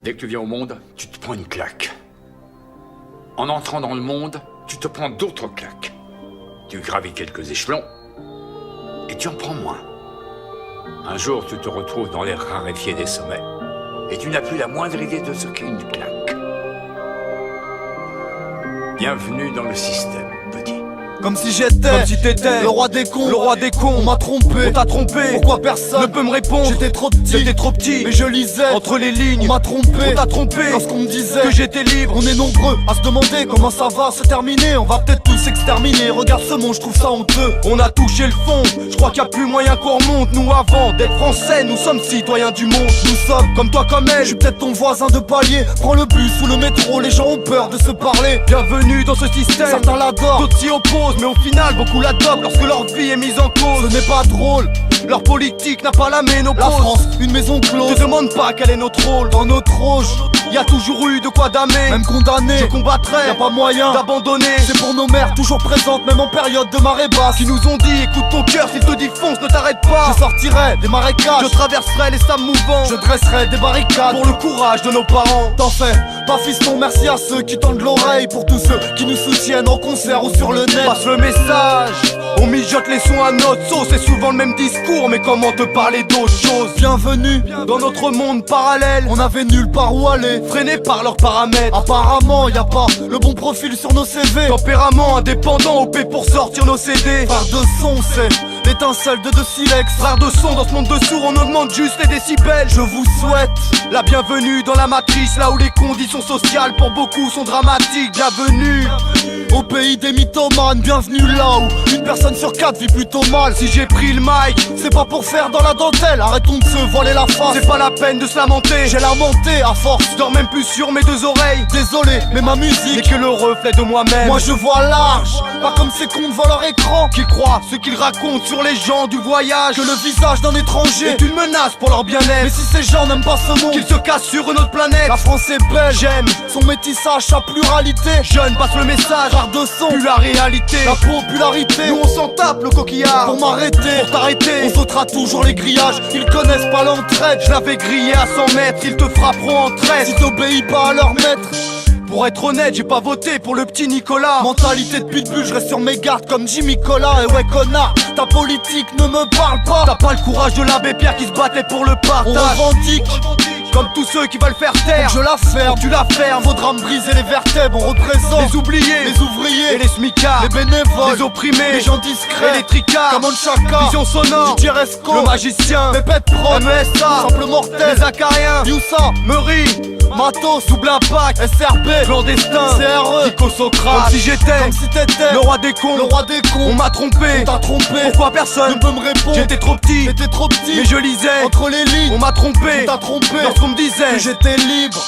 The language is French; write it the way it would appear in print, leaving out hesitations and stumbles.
Dès que tu viens au monde, tu te prends une claque. En entrant dans le monde, tu te prends d'autres claques. Tu gravis quelques échelons et tu en prends moins. Un jour, tu te retrouves dans l'air raréfié des sommets et tu n'as plus la moindre idée de ce qu'est une claque. Bienvenue dans le système, petit. Comme si j'étais, comme si t'étais le roi des cons, le roi des cons. On m'a trompé, on t'a trompé. Pourquoi personne ne peut me répondre? J'étais trop petit, mais je lisais entre les lignes. On m'a trompé, on t'a trompé. Lorsqu'on me disait que j'étais libre, on est nombreux à se demander comment ça va se terminer. On va peut-être tous s'exterminer. Regarde ce monde, je trouve ça honteux. On a touché le fond, je crois qu'il y a plus moyen qu'on remonte. Nous avant d'être français, nous sommes citoyens du monde. Nous sommes comme toi, comme elle. Je suis peut-être ton voisin de palier. Prends le bus ou le métro, les gens ont peur de se parler. Bienvenue dans ce système, certains l'adorent, d'autres s'y opposent. Mais au final, beaucoup l'adoptent lorsque leur vie est mise en cause. Ce n'est pas drôle, leur politique n'a pas la ménopause. La France, une maison close, te demande pas quel est notre rôle. Dans notre roche, y a toujours eu de quoi damer. Même condamné, je combattrai, y'a pas moyen d'abandonner. C'est pour nos mères, toujours présentes, même en période de marée basse, qui nous ont dit, écoute ton cœur, s'il te dit fonce, ne t'arrête pas. Je sortirai des marécages, je traverserai les sables mouvants, je dresserai des barricades pour le courage de nos parents. T'en fais pas fiston, merci à ceux qui tendent l'oreille. Pour tous ceux qui nous soutiennent en concert ou sur le net. Passe le message, on mijote les sons à notre sauce. C'est souvent le même discours, mais comment te parler d'autre chose? Bienvenue dans notre monde parallèle. On avait nulle part où aller, freinés par leurs paramètres. Apparemment y a pas le bon profil sur nos CV. Tempérament indépendant, OP pour sortir nos CD. Frère de son, c'est l'étincelle de silex. Frère de son, dans ce monde de sourds on augmente juste les décibels. Je vous souhaite la bienvenue dans la matrice, là où les conditions sociales pour beaucoup sont dramatiques. Bienvenue au pays des mythomanes, bienvenue là où une personne sur 4 vit plutôt mal. Si j'ai pris le mic, c'est pas pour faire dans la dentelle. Arrêtons de se voiler la face, c'est pas la peine de se lamenter. J'ai lamenté à force, je dors même plus sur mes deux oreilles. Désolé, mais ma musique n'est que le reflet de moi-même. Moi je vois large, pas comme ces cons devant leur écran, qui croient ce qu'ils racontent sur les gens du voyage. Que le visage d'un étranger est une menace pour leur bien-être. Mais si ces gens n'aiment pas ce monde, qu'ils se cassent sur une autre planète. La France est belle, j'aime son métissage, sa pluralité. Jeune, passe le message, frère de son, plus la réalité. La popularité, nous on s'en tape le coquillard. Pour m'arrêter, pour t'arrêter, on sautera toujours les grillages. Ils connaissent pas l'entraide, je l'avais grillé à 100 mètres. Ils te frapperont en trait si t'obéis pas à leur maître. Pour être honnête, j'ai pas voté pour le petit Nicolas. Mentalité de pitbull, je reste sur mes gardes comme Jimmy Collat. Et ouais connard, ta politique ne me parle pas. T'as pas le courage de l'abbé Pierre qui se battait pour le partage. On revendique comme tous ceux qui veulent faire taire. Donc je la ferme, tu la fermes. Faudra me briser les vertèbres. On représente les oubliés, les ouvriers et les smicards, les bénévoles, les opprimés, les gens discrets, et les tricards. Comme Chaka, Vision sonore, Tieresco, le magicien, Pépette Pro, MESA, Simple Mortel, les Acariens, Youssa, Meury, Matos, Double Impact, SRB, Clandestin, CRE, Nico Socrate. Comme si j'étais, comme si t'étais le roi des cons, le roi des cons. On m'a trompé, on t'a trompé. Pourquoi personne ne peut me répondre? J'étais trop petit, mais je lisais entre les lignes. On m'a trompé, on t'a trompé. Lorsqu'on me disait que j'étais libre.